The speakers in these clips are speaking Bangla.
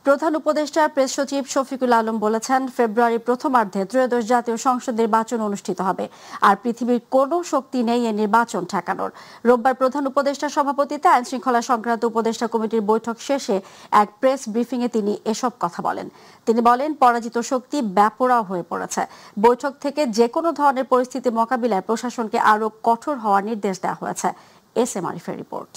প্রধান উপদেষ্টা প্রেস সচিব শফিকুল আলম বলেছেন, ফেব্রুয়ারি প্রথমার্ধে ত্রয়োদশ জাতীয় সংসদ নির্বাচন অনুষ্ঠিত হবে, আর পৃথিবীর কোনো শক্তি নেই এই নির্বাচন ঠেকানোর। রোববার প্রধান উপদেষ্টার সভাপতিত্বে আইন শৃঙ্খলা সংক্রান্ত উপদেষ্টা কমিটির বৈঠক শেষে এক প্রেস ব্রিফিংয়ে তিনি এসব কথা বলেন। তিনি বলেন, পরাজিত শক্তি বেপরোয়া হয়ে পড়েছে। বৈঠক থেকে যে কোনো ধরনের পরিস্থিতি মোকাবিলায় প্রশাসনকে আরও কঠোর হওয়ার নির্দেশ দেওয়া হয়েছে। এস এম আরিফের রিপোর্ট।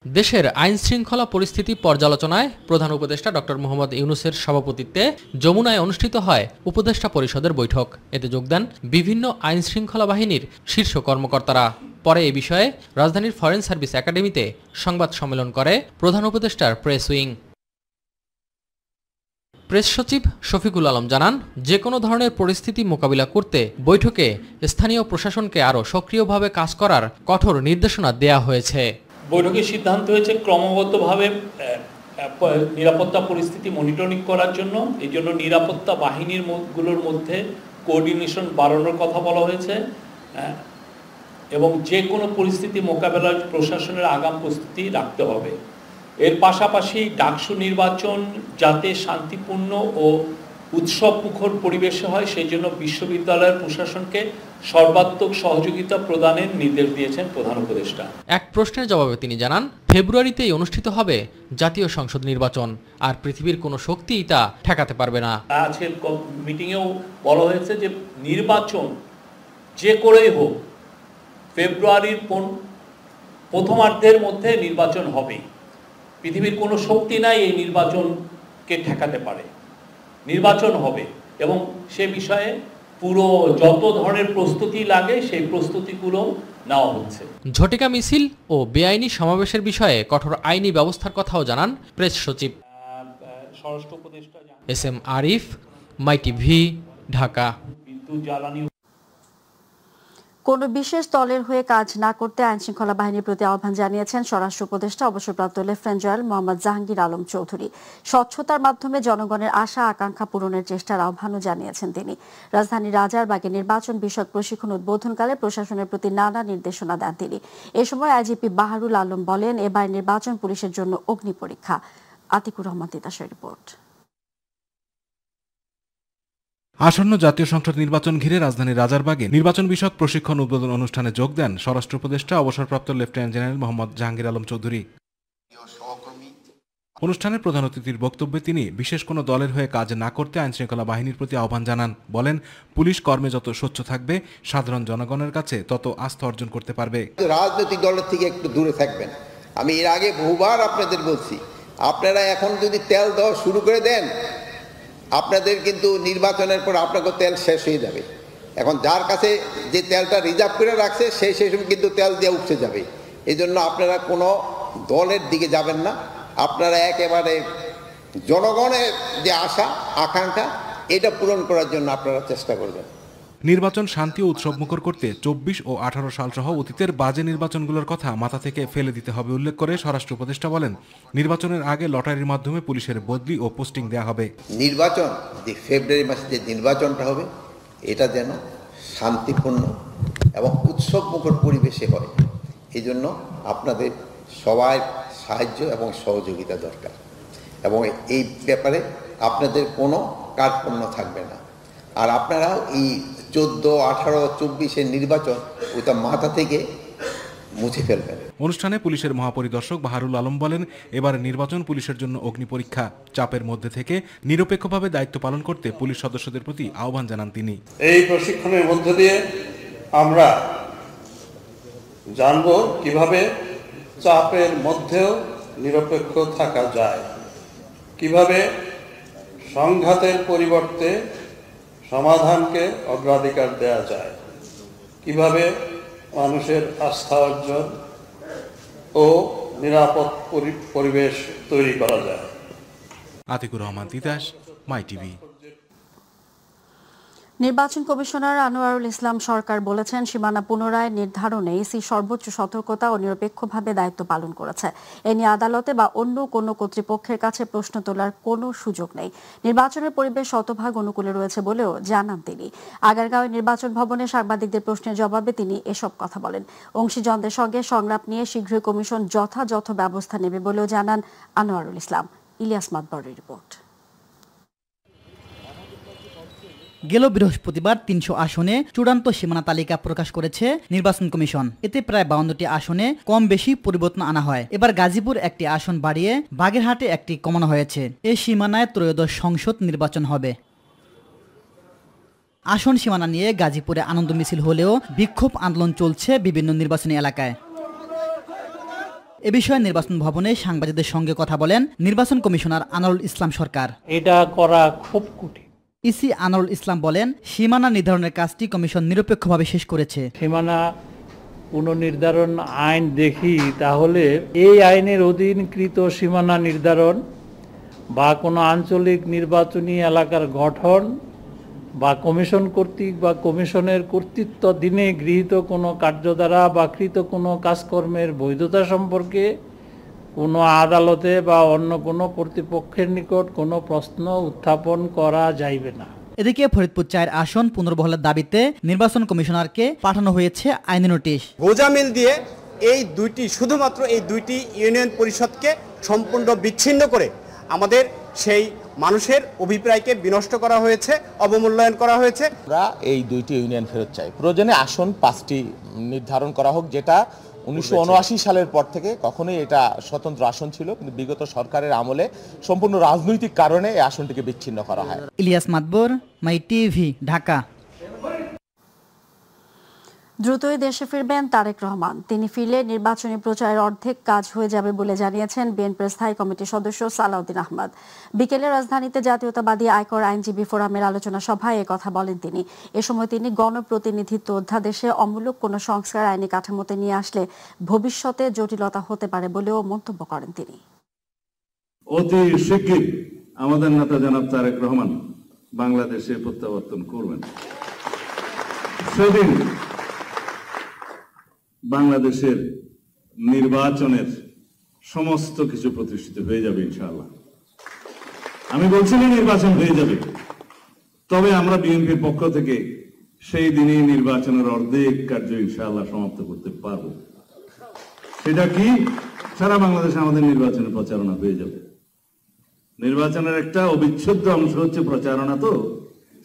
দেশের আইন শৃঙ্খলা পরিস্থিতি পর্যালোচনায় প্রধান উপদেষ্টা ডক্টর মোহাম্মদ ইউনূসের সভাপতিত্বে যমুনায় অনুষ্ঠিত হয় উপদেষ্টা পরিষদের বৈঠক। এতে যোগ দেন বিভিন্ন আইন শৃঙ্খলা বাহিনীর শীর্ষ কর্মকর্তারা। পরে এ বিষয়ে রাজধানীর ফরেন সার্ভিস একাডেমিতে সংবাদ সম্মেলন করে প্রধান উপদেষ্টার প্রেস উইং। প্রেস সচিব শফিকুল আলম জানান, যে কোনো ধরনের পরিস্থিতি মোকাবিলা করতে বৈঠকে স্থানীয় প্রশাসনকে আরও সক্রিয়ভাবে কাজ করার কঠোর নির্দেশনা দেয়া হয়েছে। বৈঠকের সিদ্ধান্ত হয়েছে ক্রমাগতভাবে নিরাপত্তা পরিস্থিতি মনিটরিং করার জন্য। এই জন্য নিরাপত্তা বাহিনীর গুলোর মধ্যে কোঅর্ডিনেশন বাড়ানোর কথা বলা হয়েছে এবং যে কোনো পরিস্থিতি মোকাবেলায় প্রশাসনের আগাম প্রস্তুতি রাখতে হবে। এর পাশাপাশি ডাকসু নির্বাচন যাতে শান্তিপূর্ণ ও উৎসবমুখর পরিবেশে হয়, সেই জন্য বিশ্ববিদ্যালয়ের প্রশাসনকে সর্বাত্মক সহযোগিতা প্রদানের নির্দেশ দিয়েছেন প্রধান উপদেষ্টা। এক প্রশ্নের জবাবে তিনি জানান, ফেব্রুয়ারিতেই অনুষ্ঠিত হবে জাতীয় সংসদ নির্বাচন, আর পৃথিবীর কোনো শক্তিই তা ঠেকাতে পারবে না। আজকের মিটিংয়েও বলা হয়েছে যে নির্বাচন যে করেই হোক ফেব্রুয়ারির প্রথমার্ধের মধ্যে নির্বাচন হবে। পৃথিবীর কোনো শক্তি নাই এই নির্বাচনকে ঠেকাতে পারে। নির্বাচন হবে এবং সে বিষয়ে পুরো যত ধরনের প্রস্তুতি লাগে সেই প্রস্তুতিগুলো নেওয়া হচ্ছে। ঝটিকা মিছিল ও বেআইনি সমাবেশের বিষয়ে কঠোর আইনি ব্যবস্থার কথাও জানান প্রেস সচিব। স্বরাষ্ট্র উপদেষ্টা এস এম আরিফ, মাই টিভি, ঢাকা। বিদ্যুৎ জ্বালানি কোনো বিশেষ দলের হয়ে কাজ না করতে আইনশৃঙ্খলা বাহিনীর প্রতি আহ্বান জানিয়েছেন স্বরাষ্ট্র উপদেষ্টা অবসরপ্রাপ্ত লেফটেন্যান্ট জেনারেল মোহাম্মদ জাহাঙ্গীর আলম চৌধুরী। স্বচ্ছতার মাধ্যমে জনগণের আশা আকাঙ্ক্ষা পূরণের চেষ্টার আহ্বানও জানিয়েছেন তিনি। রাজধানীর রাজারবাগে নির্বাচন বিষয়ক প্রশিক্ষণ উদ্বোধনকালে প্রশাসনের প্রতি নানা নির্দেশনা দেন তিনি। এ সময় আইজিপি বাহারুল আলম বলেন, এবার নির্বাচন পুলিশের জন্য অগ্নি পরীক্ষা। আতিকুর রহমান তিতাসের রিপোর্ট। আসন্ন জাতীয় সংসদ নির্বাচন ঘিরে রাজধানীর রাজারবাগে নির্বাচন বিষয়ক প্রশিক্ষণ উদ্বোধন অনুষ্ঠানে যোগ দেন স্বরাষ্ট্র উপদেষ্টা অবসরপ্রাপ্ত লেফটেন্যান্ট জেনারেল মোহাম্মদ জাহাঙ্গীর আলম চৌধুরী। অনুষ্ঠানের প্রধান অতিথির বক্তব্যে তিনি বিশেষ কোনো দলের হয়ে কাজ না করতে আইনশৃঙ্খলা বাহিনীর প্রতি আহ্বান জানান। বলেন, পুলিশ কর্মে যত স্বচ্ছ থাকবে, সাধারণ জনগণের কাছে তত আস্থা অর্জন করতে পারবে। রাজনৈতিক দলের থেকে একটু দূরে থাকবেন। আমি এর আগে বহুবার আপনাদের বলছি, আপনারা এখন যদি তেল দেওয়া শুরু করে দেন, আপনাদের কিন্তু নির্বাচনের পর আপনাকে তেল শেষ হয়ে যাবে। এখন যার কাছে যে তেলটা রিজার্ভ করে রাখছে সেই সময় কিন্তু তেল দিয়ে উঠতে যাবে। এই জন্য আপনারা কোনো দলের দিকে যাবেন না, আপনারা একেবারে জনগণের যে আশা আকাঙ্ক্ষা এটা পূরণ করার জন্য আপনারা চেষ্টা করবেন। নির্বাচন শান্তি ও উৎসবমুখর করতে ২৪ ও ১৮ সাল সহ অতীতের বাজে নির্বাচনগুলোর কথা মাথা থেকে ফেলে দিতে হবে উল্লেখ করে স্বরাষ্ট্র উপদেষ্টা বলেন, নির্বাচনের আগে লটারির মাধ্যমে পুলিশের বদলি ও পোস্টিং দেওয়া হবে। নির্বাচন যে ফেব্রুয়ারি মাসে যে নির্বাচনটা হবে এটা যেন শান্তিপূর্ণ এবং উৎসবমুখর পরিবেশে হয়, এই জন্য আপনাদের সবার সাহায্য এবং সহযোগিতা দরকার এবং এই ব্যাপারে আপনাদের কোনো কার্পণ্য থাকবে না। আর আপনারা এই 14, 18, 24-এর নির্বাচন ওটা মাথা থেকে মুছে ফেলবেন। অনুষ্ঠানে পুলিশের মহাপরিদর্শক বাহারুল আলম বলেন, এবার নির্বাচন পুলিশের জন্য অগ্নি পরীক্ষা। চাপের মধ্যে থেকে নিরপেক্ষভাবে দায়িত্ব পালন করতে পুলিশ সদস্যদের প্রতি আহ্বান জানান তিনি। এই প্রশিক্ষণের মধ্য দিয়ে আমরা জানব কিভাবে চাপের মধ্যেও নিরপেক্ষ থাকা যায়, কিভাবে সংঘাতের পরিবর্তে সমাধানকে অগ্রাধিকার দেওয়া যায়, কিভাবে মানুষের আস্থা অর্জন ও নিরাপদ পরিবেশ তৈরি করা যায়। আতিকুর রহমান তিতাস, মাই টিভি। নির্বাচন কমিশনার আনোয়ারুল ইসলাম সরকার বলেছেন, সীমানা পুনরায় নির্ধারণে ইসি সর্বোচ্চ সতর্কতা ও নিরপেক্ষভাবে দায়িত্ব পালন করেছে। এ নিয়ে আদালতে বা অন্য কোনো কর্তৃপক্ষের কাছে প্রশ্ন তোলার কোনো সুযোগ নেই। নির্বাচনের পরিবেশ শতভাগ অনুকূলে রয়েছে বলেও জানান তিনি। আগারগাঁওয়ের নির্বাচন ভবনে সাংবাদিকদের প্রশ্নের জবাবে তিনি এসব কথা বলেন। অংশীজনদের সঙ্গে সংলাপ নিয়ে শীঘ্রই কমিশন যথাযথ ব্যবস্থা নেবে বলেও জানান আনোয়ারুল ইসলাম। ইলিয়াস মাতবরের রিপোর্ট। গেল বৃহস্পতিবার ৩০০ আসনে চূড়ান্ত সীমানা তালিকা প্রকাশ করেছে নির্বাচন কমিশন। এতে প্রায় 52টি আসনে কম বেশি পরিবর্তন আনা হয়। এবার গাজীপুর একটি আসন বাড়িয়ে বাগেরহাটে একটি কমানো হয়েছে। এই সীমানায় ত্রয়োদশ সংসদ নির্বাচন হবে। আসন সীমানা নিয়ে গাজীপুরে আনন্দ মিছিল হলেও বিক্ষোভ আন্দোলন চলছে বিভিন্ন নির্বাচনী এলাকায়। এ বিষয়ে নির্বাচন ভবনে সাংবাদিকদের সঙ্গে কথা বলেন নির্বাচন কমিশনার আনোয়ারুল ইসলাম সরকার। এটা করা খুব কঠিন। ইসি আনোয়ারুল ইসলাম বলেন, সীমানা নির্ধারণের কাজটি কমিশন নিরপেক্ষভাবে শেষ করেছে। সীমানা পুনর্নির্ধারণ আইন দেখি, তাহলে এই আইনের অধীনকৃত সীমানা নির্ধারণ বা কোনো আঞ্চলিক নির্বাচনী এলাকার গঠন বা কমিশন কর্তৃক বা কমিশনের কর্তৃত্বাধীনে গৃহীত কোনো কার্যধারা বা কৃত কোনো কাজকর্মের বৈধতা সম্পর্কে কোনো আদালতে বা অন্য কোনো কর্তৃপক্ষের নিকট কোনো প্রশ্ন উত্থাপন করা যাইবে না। এদিকে ফরিদপুর 4 আসন পুনর্বহালের দাবিতে নির্বাচন কমিশনারকে পাঠানো হয়েছে আইনি নোটিশ। গোজামিল দিয়ে শুধুমাত্র এই দুইটি ইউনিয়ন পরিষদকে সম্পূর্ণ বিচ্ছিন্ন করে আমাদের সেই মানুষের অভিপ্রায়কে বিনষ্ট করা হয়েছে, অবমূল্যায়ন করা হয়েছে। আমরা এই দুইটি ইউনিয়ন ফেরত চাই। প্রয়োজনে আসন 5টি নির্ধারণ করা হোক, যেটা 1979 সালের পর থেকে কখনোই এটা স্বতন্ত্র আসন ছিল, কিন্তু বিগত সরকারের আমলে সম্পূর্ণ রাজনৈতিক কারণে এই আসনটিকে বিচ্ছিন্ন করা হয়। ইলিয়াস মাতবর, মাই টিভি, ঢাকা। দ্রুতই দেশে ফিরবেন তারেক রহমান। তিনি ফিরলে নির্বাচনী প্রচারের অর্ধেক কাজ হয়ে যাবে বলে জানিয়েছেন বিএনপির স্থায়ী কমিটির সদস্য সালাউদ্দিন আহমদ। বিকেলে রাজধানীতে জাতীয়তাবাদী আয়কর আইনজীবী ফোরামের আলোচনা সভায় কথা বলেন তিনি। এ সময় তিনি গণপ্রতিনিধিত্ব অধ্যাদেশে অমূলক কোনো সংস্কার আইনি কাঠামোতে নিয়ে আসলে ভবিষ্যতে জটিলতা হতে পারে বলেও মন্তব্য করেন তিনি। অতি শিগগির আমাদের নেতা জনাব তারেক রহমান বাংলাদেশে প্রত্যাবর্তন করবেন। সেদিন বাংলাদেশের নির্বাচনের সমস্ত কিছু প্রতিষ্ঠিত হয়ে যাবে ইনশাআল্লাহ। আমি বলছি না নির্বাচন হয়ে যাবে, তবে আমরা বিএনপির পক্ষ থেকে সেই দিনই নির্বাচনের অর্ধেক কার্য ইনশাআল্লাহ সমাপ্ত করতে পারবো। সেটা কি? সারা বাংলাদেশে আমাদের নির্বাচনের প্রচারণা হয়ে যাবে। নির্বাচনের একটা অবিচ্ছেদ্য অংশ হচ্ছে প্রচারণা, তো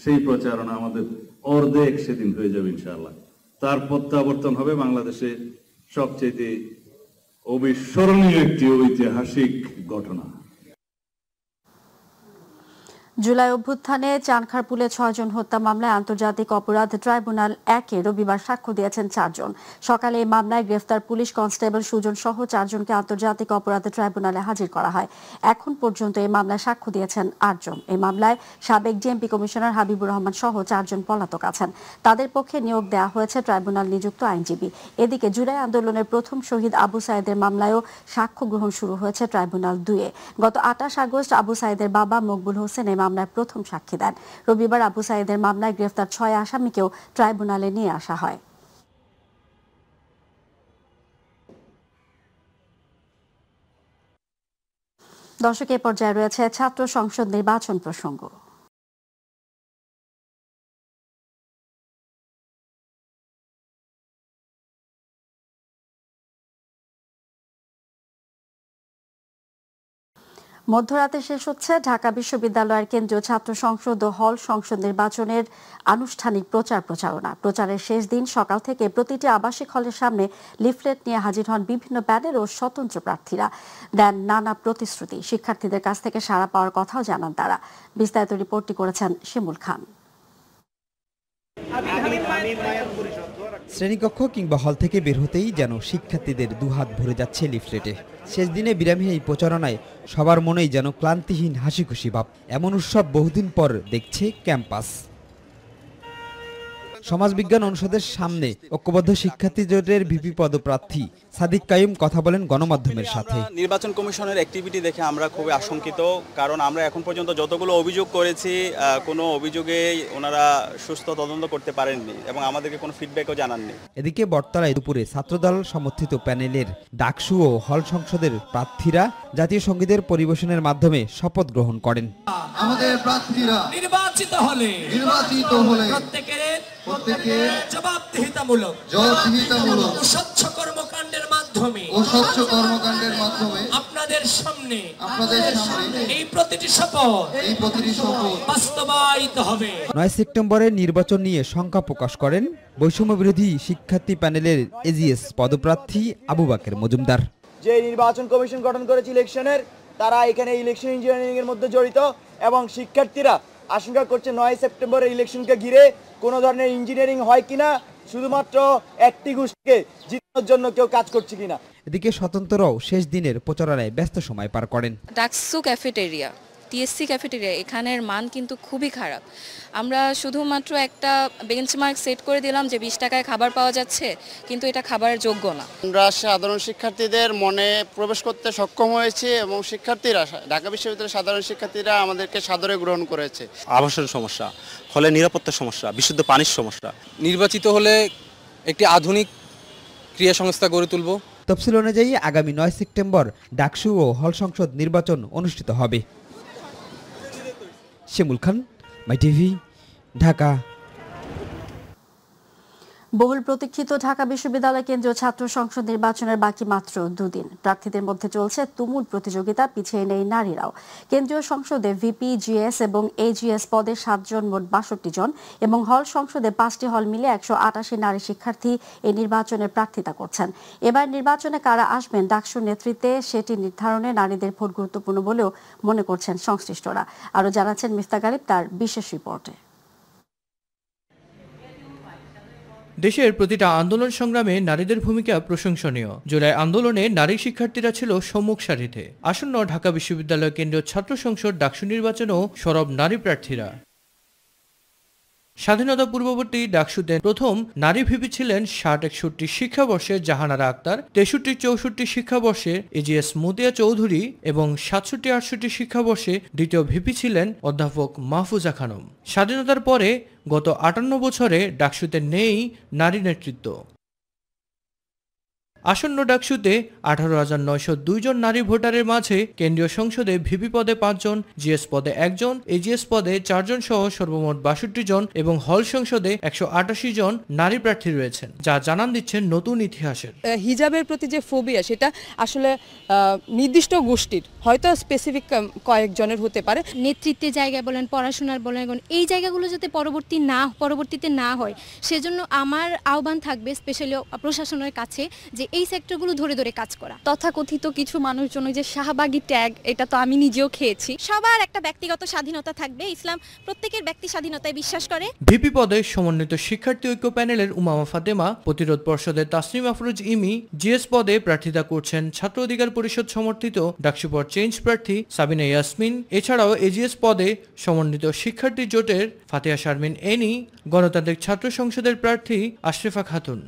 সেই প্রচারণা আমাদের অর্ধেক সেদিন হয়ে যাবে ইনশাআল্লাহ। তার প্রত্যাবর্তন হবে বাংলাদেশে সবচেয়ে অবিস্মরণীয় একটি ঐতিহাসিক ঘটনা। জুলাই অভ্যুত্থানে চানখারপুলে 6 জন হত্যা মামলায় আন্তর্জাতিক অপরাধ ট্রাইব্যুনাল 1-এ রবিবার সাক্ষ্য দিয়েছেন 4 জন। সকালে এই মামলায় গ্রেফতার পুলিশ কনস্টেবল সুজন সহ 4 জনকে আন্তর্জাতিক অপরাধ ট্রাইব্যুনালে হাজির করা হয়। এখন পর্যন্ত এই মামলায় সাক্ষ্য দিয়েছেন 8 জন। এই মামলায় সাবেক ডিএমপি কমিশনার হাবিবুর রহমান সহ 4 জন পলাতক আছেন। তাদের পক্ষে নিয়োগ দেওয়া হয়েছে ট্রাইব্যুনাল নিযুক্ত আইনজীবী। এদিকে জুলাই আন্দোলনের প্রথম শহীদ আবু সাইদের মামলায়ও সাক্ষ্য গ্রহণ শুরু হয়েছে ট্রাইব্যুনাল 2-এ। গত 28 আগস্ট আবু সাইদের বাবা মকবুল হোসেন এই মামলায় প্রথম সাক্ষী দেন। রবিবার আবু সাইদের মামলায় গ্রেফতার 6 আসামিকেও ট্রাইব্যুনালে নিয়ে আসা হয়। দর্শক, এ পর্যায়ে রয়েছে ছাত্র সংসদ নির্বাচন প্রসঙ্গ। মধ্যরাতে শেষ হচ্ছে ঢাকা বিশ্ববিদ্যালয়ের কেন্দ্রীয় ছাত্র সংসদ ও হল সংসদ নির্বাচনের আনুষ্ঠানিক প্রচারণা। প্রচারের শেষ দিন সকাল থেকে প্রতিটি আবাসিক হলের সামনে লিফলেট নিয়ে হাজির হন বিভিন্ন প্যানেল ও স্বতন্ত্র প্রার্থীরা। দেন নানা প্রতিশ্রুতি। শিক্ষার্থীদের কাছ থেকে সাড়া পাওয়ার কথাও জানান তারা। বিস্তারিত রিপোর্টটি করেছেন শিমুল খান। শ্রেণীকক্ষ কিংবা হল থেকে বের হতেই যেন শিক্ষার্থীদের দুহাত ভরে যাচ্ছে লিফলেটে। শেষ দিনে বিরামী এই প্রচারণায় সবার মনেই যেন ক্লান্তিহীন হাসি খুশি ভাব। এমন উৎসব বহুদিন পর দেখছে ক্যাম্পাস। সমাজবিজ্ঞান অনুষদের সামনে ঐক্যবদ্ধ শিক্ষার্থী জোটের ভিপি পদপ্রার্থী সাদিক কাইম কথা বলেন গণমাধ্যমের সাথে। নির্বাচন কমিশনের অ্যাক্টিভিটি দেখে আমরা খুবই আশঙ্কিত, কারণ আমরা এখন পর্যন্ত যতগুলো অভিযোগ করেছি কোনো অভিযোগে ওনারা সুস্থ তদন্ত করতে পারেননি এবং আমাদেরকে কোনো ফিডব্যাকও জানাননি। এদিকে বটতলায় দুপুরে ছাত্রদল সমর্থিত প্যানেলের ডাকসু ও হল সংসদের প্রার্থীরা জাতীয় সঙ্গীতের পরিবেশনের মাধ্যমে শপথ গ্রহণ করেন। আমাদের প্রার্থীরা নির্বাচিত হলে প্রত্যেকের জবাবদিহিতামূলক স্বচ্ছ কর্মকাণ্ডের মাধ্যমে আপনাদের সামনে এই প্রতিটি শপথ বাস্তবায়িত হবে। 9 সেপ্টেম্বরের নির্বাচন নিয়ে শঙ্কা প্রকাশ করেন বৈষম্য বিরোধী শিক্ষার্থী প্যানেলের এজিএস পদপ্রার্থী আবু বাকের মজুমদার। যে নির্বাচন কমিশন গঠন করেছে ইলেকশনের, তারা এখানে ইলেকশন ইঞ্জিনিয়ারিং এর মধ্যে জড়িত এবং শিক্ষার্থীরা আশঙ্কা করছে 9 সেপ্টেম্বরের ইলেকশনকে ঘিরে কোনো ধরনের ইঞ্জিনিয়ারিং হয় কিনা, শুধুমাত্র একটি গোষ্ঠীকে জিতানোর জন্য কেউ কাজ করছে কিনা। এদিকে স্বতন্ত্ররাও শেষ দিনের প্রচারণায় ব্যস্ত সময় পার করেন। ডাকসু ক্যাফেটেরিয়া, টিএসসি ক্যাফেটেরিয়া, এখানের মান কিন্তু খুবই খারাপ। আমরা শুধুমাত্র একটা বেঞ্চমার্ক সেট করে দিলাম যে 20 টাকায় খাবার পাওয়া যাচ্ছে, কিন্তু এটা খাবারের যোগ্য না। আমরা সাধারণ শিক্ষার্থীদের মনে প্রবেশ করতে সক্ষম হয়েছে এবং শিক্ষার্থীরা, ঢাকা বিশ্ববিদ্যালয়ের সাধারণ শিক্ষার্থীরা আমাদেরকে সাদরে গ্রহণ করেছে। আবাসন সমস্যা, হলে নিরাপত্তার সমস্যা, বিশুদ্ধ পানির সমস্যা। নির্বাচিত হলে একটি আধুনিক ক্রিয়া সংস্থা গড়ে তুলব। তফসিল অনুযায়ী আগামী 9 সেপ্টেম্বর ডাকসু ও হল সংসদ নির্বাচন অনুষ্ঠিত হবে। শিমুল খান, মাই টিভি, ঢাকা। বহুল প্রতীক্ষিত ঢাকা বিশ্ববিদ্যালয় কেন্দ্রীয় ছাত্র সংসদ নির্বাচনের বাকি মাত্র 2 দিন। প্রার্থীদের মধ্যে চলছে তুমুল প্রতিযোগিতা, পিছিয়ে নেই নারীরাও। কেন্দ্রীয় সংসদে ভিপি, জিএস এবং এজিএস পদে 7 জন, মোট 62 জন এবং হল সংসদে 5টি হল মিলে 188 নারী শিক্ষার্থী এই নির্বাচনে প্রার্থিতা করছেন। এবার নির্বাচনে কারা আসবেন ডাকসুর নেতৃত্বে সেটি নির্ধারণে নারীদের ভোট গুরুত্বপূর্ণ বলেও মনে করছেন সংশ্লিষ্টরা। আরও জানাচ্ছেন মিফতা গালিব তার বিশেষ রিপোর্টে। দেশের প্রতিটা আন্দোলন সংগ্রামে নারীদের ভূমিকা প্রশংসনীয়। জুলাই আন্দোলনে নারী শিক্ষার্থীরা ছিল সম্মুখ সারিতে। আসন্ন ঢাকা বিশ্ববিদ্যালয় কেন্দ্রীয় ছাত্র সংসদ ডাকসু নির্বাচনেও সরব নারী প্রার্থীরা। স্বাধীনতা পূর্ববর্তী ডাকসুতে প্রথম নারী ভিপি ছিলেন 60-61 শিক্ষাবর্ষে জাহানারা আক্তার, 63-64 শিক্ষাবর্ষে এজিএস মতিয়া চৌধুরী এবং 67-68 শিক্ষাবর্ষে দ্বিতীয় ভিপি ছিলেন অধ্যাপক মাহফুজা খানম। স্বাধীনতার পরে গত 58 বছরে ডাকসুতে নেই নারী নেতৃত্ব। আসন্ন ডাকসুতে 18,902 জন নারী ভোটারের মাঝে কেন্দ্রীয় সংসদে ভিপি পদে 5 জন, জিএস পদে 1 জন, এজিএস পদে 4 জন সহ সর্বমোট 62 জন এবং হল সংসদে 188 জন নারী প্রার্থী রয়েছেন, যা জানান দিচ্ছেন নতুন ইতিহাসের। হিজাবের প্রতি যে ফোবিয়া, সেটা আসলে নির্দিষ্ট গোষ্ঠীর, হয়তো স্পেসিফিক কয়েকজনের হতে পারে। নেতৃত্বের জায়গায় বলেন, পড়াশোনার বলেন, এই জায়গাগুলো যাতে পরবর্তীতে না হয়, সেজন্য আমার আহ্বান থাকবে স্পেশালি প্রশাসনের কাছে যে এই সেক্টরগুলো ধরে ধরে কাজ করা। তথাকথিত কিছু মানুষজন যে শাহবাগী ট্যাগ, এটা তো আমি নিজেও খেয়েছি। সবার একটা ব্যক্তিগত স্বাধীনতা থাকবে, ইসলাম প্রত্যেকের ব্যক্তি স্বাধীনতায় বিশ্বাস করে। ভিপি পদে সমন্বিত শিক্ষার্থী ঐক্য প্যানেলের উমামা ফাতেমা, প্রতিরোধ পর্ষদের তাসনিম আফরোজ ইমি, জিএস পদে প্রার্থিতা করছেন ছাত্র অধিকার পরিষদ সমর্থিত ডাকসু ফর চেঞ্জ প্রার্থী সাবিনা ইয়াসমিন। এছাড়াও এজিএস পদে সমন্বিত শিক্ষার্থী জোটের ফাতেহা শারমিন এনি, গণতান্ত্রিক ছাত্র সংসদের প্রার্থী আশরাফা খাতুন।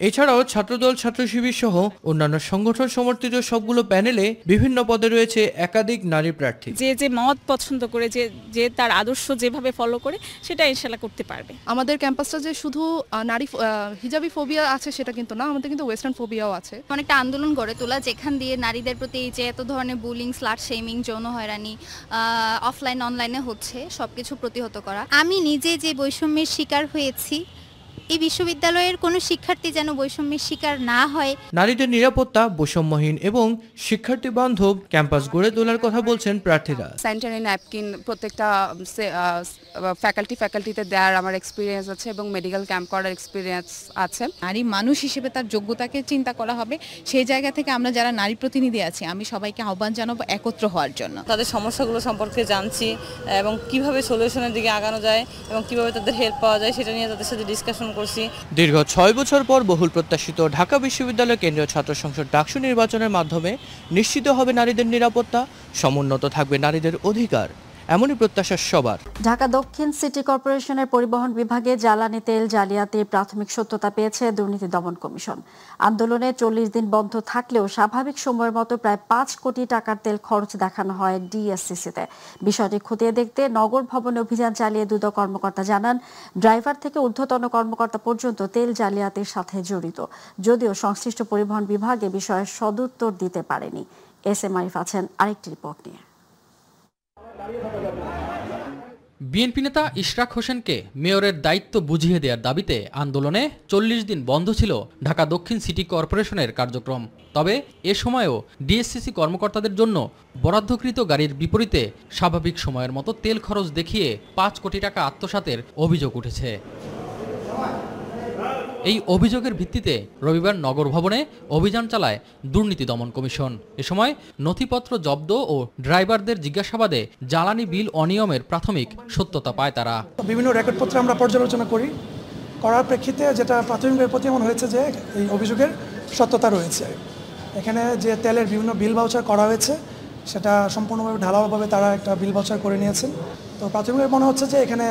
এছাড়াও ছাত্রদল, ছাত্র শিবির সহ অন্যান্য সংগঠন সমর্থিত সবগুলো প্যানেলে বিভিন্ন পদে রয়েছে একাধিক নারী প্রার্থী। যে মত পছন্দ করে, যে তার আদর্শ যেভাবে ফলো করে, সেটা ইনশাআল্লাহ করতে পারবে। আমাদের ক্যাম্পাসটা যে শুধু নারী হিজাবি ফোবিয়া আছে সেটা কিন্তু না, আমাদের কিন্তু ওয়েস্টার্ন ফোবিয়াও আছে। অনেকটা আন্দোলন গড়ে তোলা, যেখান দিয়ে নারীদের প্রতি যে এত ধরনের বুলিং, স্লাট শেমিং, যৌন হয়রানি অফলাইন অনলাইনে হচ্ছে, সবকিছু প্রতিহত করা। আমি নিজে যে বৈষম্যের শিকার হয়েছি, এই বিশ্ববিদ্যালয়ের কোনো শিক্ষার্থী যেন বৈষম্যের শিকার না হয়। নারীদের নিরাপত্তা, বৈষম্যহীন এবং শিক্ষার্থী বান্ধব ক্যাম্পাস গড়ে তোলার কথা বলছেন প্রার্থীরা। স্যানিটারি ন্যাপকিন প্রত্যেকটা ফ্যাকাল্টিতে দেওয়ার আমার এক্সপিরিয়েন্স আছে এবং মেডিকেল ক্যাম্প করার এক্সপিরিয়েন্স আছে। নারী মানুষ হিসেবে তার যোগ্যতাকে চিন্তা করা হবে। সেই জায়গা থেকে আমরা যারা নারী প্রতিনিধি আছি, আমি সবাইকে আহ্বান জানাবো একত্র হওয়ার জন্য। তাদের সমস্যাগুলো সম্পর্কে জানছি এবং কিভাবে সলিউশনের দিকে আগানো যায় এবং কিভাবে তাদের হেল্প পাওয়া যায়, সেটা নিয়ে তাদের সাথে ডিসকাশন। দীর্ঘ 6 বছর পর বহুল প্রত্যাশিত ঢাকা বিশ্ববিদ্যালয় কেন্দ্রীয় ছাত্র সংসদ ডাকসু নির্বাচনের মাধ্যমে নিশ্চিত হবে নারীদের নিরাপত্তা, সমুন্নত থাকবে নারীদের অধিকার এমনই প্রত্যাশা সবার। ঢাকা দক্ষিণ সিটি কর্পোরেশনের পরিবহন বিভাগে জ্বালানি তেল জালিয়াতির প্রাথমিক সত্যতা পেয়েছে দুর্নীতি দমন কমিশন। আন্দোলনে 40 দিন বন্ধ থাকলেও স্বাভাবিক সময়ের মতো প্রায় 5 কোটি টাকার তেল খরচ দেখানো হয় ডিএসসিসিতে। বিষয়টি খতিয়ে দেখতে নগর ভবনে অভিযান চালিয়ে দুদক কর্মকর্তা জানান, ড্রাইভার থেকে ঊর্ধ্বতন কর্মকর্তা পর্যন্ত তেল জালিয়াতির সাথে জড়িত, যদিও সংশ্লিষ্ট পরিবহন বিভাগ এ বিষয়ে সদুত্তর দিতে পারেনি। এস এম আরিফ আছেন আরেকটি রিপোর্ট নিয়ে। বিএনপি নেতা ইশরাক হোসেনকে মেয়রের দায়িত্ব বুঝিয়ে দেওয়ার দাবিতে আন্দোলনে 40 দিন বন্ধ ছিল ঢাকা দক্ষিণ সিটি কর্পোরেশনের কার্যক্রম। তবে এ সময়েও ডিএসসিসি কর্মকর্তাদের জন্য বরাদ্দকৃত গাড়ির বিপরীতে স্বাভাবিক সময়ের মতো তেল খরচ দেখিয়ে 5 কোটি টাকা আত্মসাতের অভিযোগ উঠেছে। এই অভিযোগের ভিত্তিতে রবিবার নগর ভবনে অভিযান চালায় দুর্নীতি দমন কমিশন। এ সময় নথিপত্র জব্দ ও ড্রাইভারদের জিজ্ঞাসাবাদে জ্বালানি বিল অনিয়মের প্রাথমিক সত্যতা পায় তারা। বিভিন্ন রেকর্ডপত্র আমরা পর্যালোচনা করার প্রেক্ষিতে যেটা প্রাথমিকভাবে প্রতীয়মান হয়েছে যে এই অভিযোগের সত্যতা রয়েছে। এখানে যে তেলের বিভিন্ন বিল ভাউচার করা হয়েছে সেটা সম্পূর্ণভাবে ঢালাওভাবে তারা একটা বিল ভাউচার করে নিয়েছেন। তো প্রাথমিকভাবে মনে হচ্ছে যে এখানে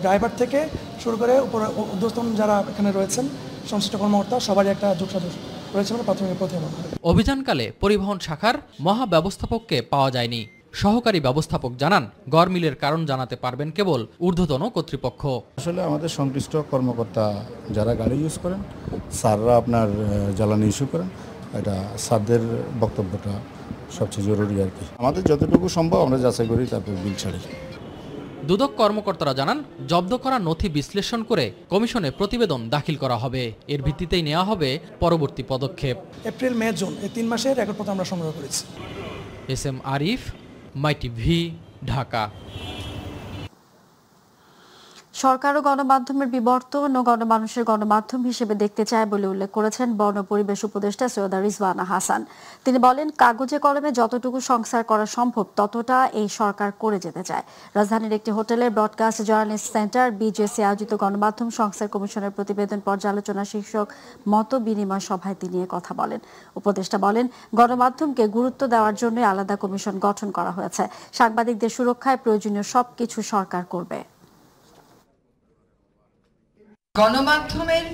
ড্রাইভার থেকে শুরু করে উপরে ঊর্ধ্বতন যারা এখানে রয়েছেন সংশ্লিষ্ট কর্মকর্তা সবারই একটা যোগসাজশ রয়েছে বলে প্রাথমিক প্রতীয়মান। অভিযানকালে পরিবহন শাখার মহাব্যবস্থাপককে পাওয়া যায়নি। সহকারী ব্যবস্থাপক জানান, গড়মিলের কারণ জানাতে পারবেন কেবল ঊর্ধ্বতন কর্তৃপক্ষ। আসলে আমাদের সংশ্লিষ্ট কর্মকর্তা যারা গাড়ি ইউজ করেন, স্যাররা আপনার জ্বালানি ইস্যু করেন, এটা স্যারদের বক্তব্যটা সবচেয়ে জরুরি আর কি। আমাদের যতটুকু সম্ভব আমরা যাচাই করি, তারপর বিল ছাড়ি। দুদক কর্মকর্তারা জানান, জব্দ করা নথি বিশ্লেষণ করে কমিশনে প্রতিবেদন দাখিল করা হবে। এর ভিত্তিতেই নেওয়া হবে পরবর্তী পদক্ষেপ। এপ্রিল, মে, জুন এই 3 মাসের রেকর্ডপত্র আমরা সংগ্রহ করেছি। S M Arif, MyTV, Dhaka. সরকারও গণমাধ্যমের বিবর্তন ও গণমানুষের গণমাধ্যম হিসেবে দেখতে চায় বলে উল্লেখ করেছেন বন ও পরিবেশ উপদেষ্টা সৈয়দা রিজওয়ানা হাসান। তিনি বলেন, কাগজে কলমে যতটুকু সংস্কার করা সম্ভব ততটা এই সরকার করে যেতে চায়। রাজধানীর একটি হোটেলের ব্রডকাস্ট জার্নালিস্ট সেন্টার বিজেসি আয়োজিত গণমাধ্যম সংস্কার কমিশনের প্রতিবেদন পর্যালোচনা শীর্ষক মত বিনিময় সভায় তিনি কথা বলেন। উপদেষ্টা বলেন, গণমাধ্যমকে গুরুত্ব দেওয়ার জন্য আলাদা কমিশন গঠন করা হয়েছে। সাংবাদিকদের সুরক্ষায় প্রয়োজনীয় সবকিছু সরকার করবে। গণমাধ্যমের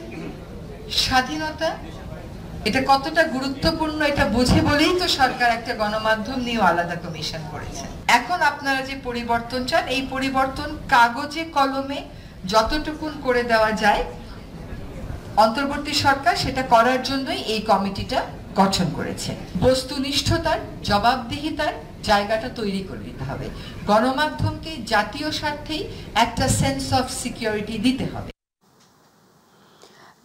স্বাধীনতা এটা কতটা গুরুত্বপূর্ণ এটা বুঝে বলেই তো সরকার একটা গণমাধ্যম নিয়ে আলাদা কমিশন করেছে। এখন আপনারা যে পরিবর্তন চান, এই পরিবর্তন কাগজে কলমে যতটুকুন করে দেওয়া যায় অন্তর্বর্তী সরকার সেটা করার জন্যই এই কমিটিটা গঠন করেছে। বস্তুনিষ্ঠতার, জবাবদিহিতার জায়গাটা তৈরি করে দিতে হবে। গণমাধ্যমকে জাতীয় স্বার্থেই একটা সেন্স অফ সিকিউরিটি দিতে হবে।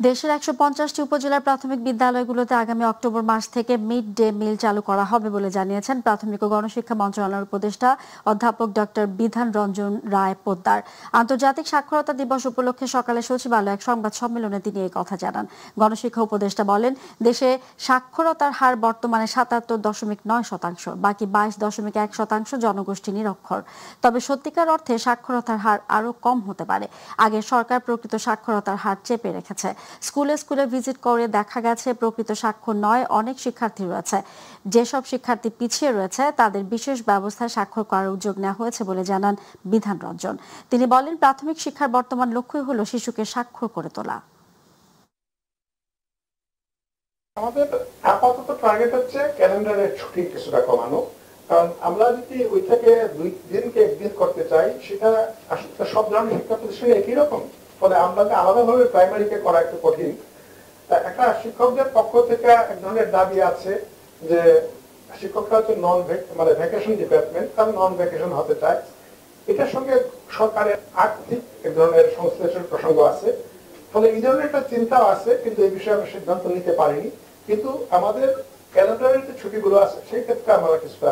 দেশের 150টি উপজেলার প্রাথমিক বিদ্যালয়গুলোতে আগামী অক্টোবর মাস থেকে মিড ডে মিল চালু করা হবে বলে জানিয়েছেন প্রাথমিক ও গণশিক্ষা মন্ত্রণালয়ের উপদেষ্টা অধ্যাপক ডক্টর বিধান রঞ্জন রায় পোদ্দার। আন্তর্জাতিক সাক্ষরতা দিবস উপলক্ষে সকালে সচিবালয়ে এক সংবাদ সম্মেলনে তিনি এই কথা জানান। গণশিক্ষা উপদেষ্টা বলেন, দেশে সাক্ষরতার হার বর্তমানে 77.9%, বাকি 22.1% জনগোষ্ঠী নিরক্ষর। তবে সত্যিকার অর্থে সাক্ষরতার হার আরও কম হতে পারে। আগে সরকার প্রকৃত সাক্ষরতার হার চেপে রেখেছে। স্কুলে স্কুলে ভিজিট করে দেখা গেছে প্রকৃত স্বাক্ষর নয় অনেক শিক্ষার্থী রয়েছে। যেসব শিক্ষার্থী পিছিয়ে রয়েছে তাদের বিশেষ ব্যবস্থায় স্বাক্ষর করার উদ্যোগ নেওয়া হয়েছে বলে জানান বিধান রঞ্জন। তিনি বলেন, প্রাথমিক শিক্ষার বর্তমান লক্ষ্যই হলো শিশুকে স্বাক্ষর করে তোলা। আমাদের আপাতত টার্গেট হচ্ছে ক্যালেন্ডারের ছুটি কিছুটা কমানো, কারণ আমরা যদি ওই থেকে 2 দিনকে 1 দিন করতে চাই সেটা আসলে সব ধরনের শিক্ষা প্রতিষ্ঠানে একই রকম, ফলে আমরা আলাদাভাবে প্রাইমারিকে করা একটু কঠিন। একটা শিক্ষকদের পক্ষ থেকে এক ধরনের দাবি আছে যে শিক্ষকরা হচ্ছে মানে ভ্যাকেশন ডিপার্টমেন্ট, তারা নন ভ্যাকেশন হতে চায়। এটার সঙ্গে সরকারের আর্থিক এক ধরনের সংশ্লেষের প্রসঙ্গ আছে, ফলে এই ধরনের একটা চিন্তাও আছে, কিন্তু এই বিষয়ে আমরা সিদ্ধান্ত নিতে পারিনি। কিন্তু আমাদের ক্যালেন্ডারের যে ছুটিগুলো আছে সেই ক্ষেত্রে আমরা কিছুটা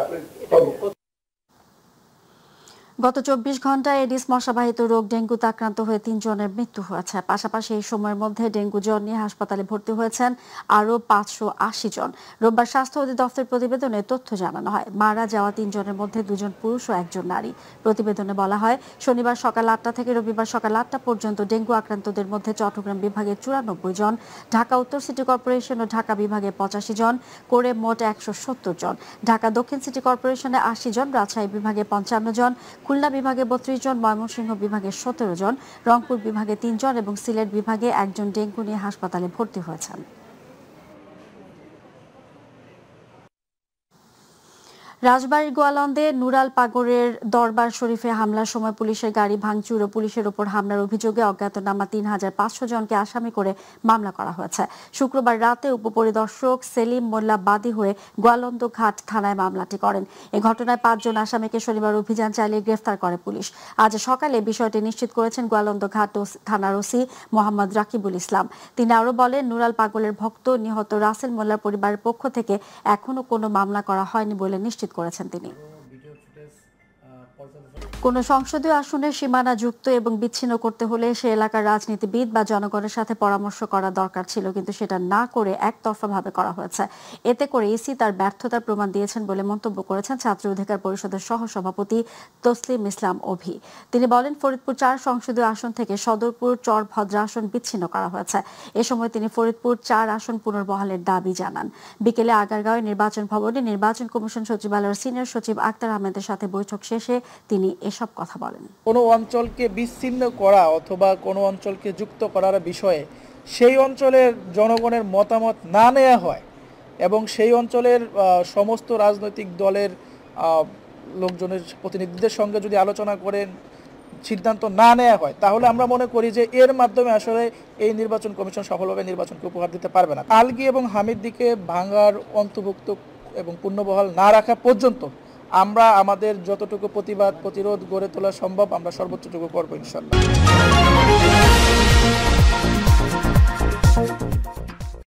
গত 24 ঘন্টায় এডিস মশাবাহিত রোগ ডেঙ্গুতে আক্রান্ত হয়ে 3 জনের মৃত্যু হয়েছে। পাশাপাশি এই সময়ের মধ্যে ডেঙ্গু জ্বর নিয়ে হাসপাতালে ভর্তি হয়েছেন আরও 580 জন। রোববার স্বাস্থ্য অধিদপ্তর প্রতিবেদনে তথ্য জানানো হয়। মারা যাওয়া 3 জনের মধ্যে 2 জন পুরুষ ও 1 জন নারী। প্রতিবেদনে বলা হয়, শনিবার সকাল 8টা থেকে রবিবার সকাল 8টা পর্যন্ত ডেঙ্গু আক্রান্তদের মধ্যে চট্টগ্রাম বিভাগে 94 জন, ঢাকা উত্তর সিটি কর্পোরেশন ও ঢাকা বিভাগে 85 জন করে মোট 170 জন, ঢাকা দক্ষিণ সিটি কর্পোরেশনে 80 জন, রাজশাহী বিভাগে 55 জন খুলনা বিভাগে 32 জন, ময়মনসিংহ বিভাগে 17 জন, রংপুর বিভাগে 3 জন এবং সিলেট বিভাগে 1 জন ডেঙ্গু নিয়ে হাসপাতালে ভর্তি হয়েছেন। রাজবাড়ীর গোয়ালন্দে নুরাল পাগড়ের দরবার শরীফে হামলার সময় পুলিশের গাড়ি ভাঙচুর ও পুলিশের উপর হামলার অভিযোগে অজ্ঞাতনামা 3500 জনকে আসামি করে মামলা করা হয়েছে। শুক্রবার রাতে উপপরিদর্শক সেলিম মোল্লা বাদী হয়ে গোয়ালন্দ ঘাট থানায় মামলাটি করেন। এ ঘটনায় 5 জন আসামিকে শনিবার অভিযান চালিয়ে গ্রেফতার করে পুলিশ। আজ সকালে বিষয়টি নিশ্চিত করেছেন গোয়ালন্দ ঘাট থানার ওসি মোহাম্মদ রাকিবুল ইসলাম। তিনি আরও বলেন, নুরাল পাগলের ভক্ত নিহত রাসেল মোল্লার পরিবারের পক্ষ থেকে এখনো কোনো মামলা করা হয়নি বলে নিশ্চিত করেছেন তিনি। কোন সংসদীয় আসনের সীমানা যুক্ত এবং বিচ্ছিন্ন করতে হলে সে এলাকার রাজনীতিবিদ বা জনগণের সাথে পরামর্শ করা দরকার ছিল, কিন্তু সেটা না করে একতরফাভাবে করা হয়েছে। এতে করে ইসি তার ব্যর্থতার প্রমাণ দিয়েছেন বলে মন্তব্য করেছেন ছাত্র অধিকার পরিষদের সহসভাপতি তসলিম ইসলাম অভি। তিনি বলেন, ফরিদপুর 4 সংসদীয় আসন থেকে সদরপুর চর ভদ্রা আসন বিচ্ছিন্ন করা হয়েছে। এ সময় তিনি ফরিদপুর 4 আসন পুনর্বহালের দাবি জানান। বিকেলে আগারগাঁও নির্বাচন ভবনে নির্বাচন কমিশন সচিবালয়ের সিনিয়র সচিব আক্তার আহমেদের সাথে বৈঠক শেষে তিনি এসব কথা বলেন। কোনো অঞ্চলকে বিচ্ছিন্ন করা অথবা কোনো অঞ্চলকে যুক্ত করার বিষয়ে সেই অঞ্চলের জনগণের মতামত না নেওয়া হয় এবং সেই অঞ্চলের সমস্ত রাজনৈতিক দলের লোকজনের প্রতিনিধিদের সঙ্গে যদি আলোচনা করেন সিদ্ধান্ত না নেওয়া হয়, তাহলে আমরা মনে করি যে এর মাধ্যমে আসলে এই নির্বাচন কমিশন সফলভাবে নির্বাচনকে উপহার দিতে পারবে না। আলগি এবং হামিদদিকে ভাঙার, অন্তর্ভুক্ত এবং পুনর্বহাল না রাখা পর্যন্ত আমরা আমাদের যতটুকু প্রতিবাদ প্রতিরোধ গড়ে তোলা সম্ভব আমরা সর্বোচ্চটুকু করবো ইনশাআল্লাহ।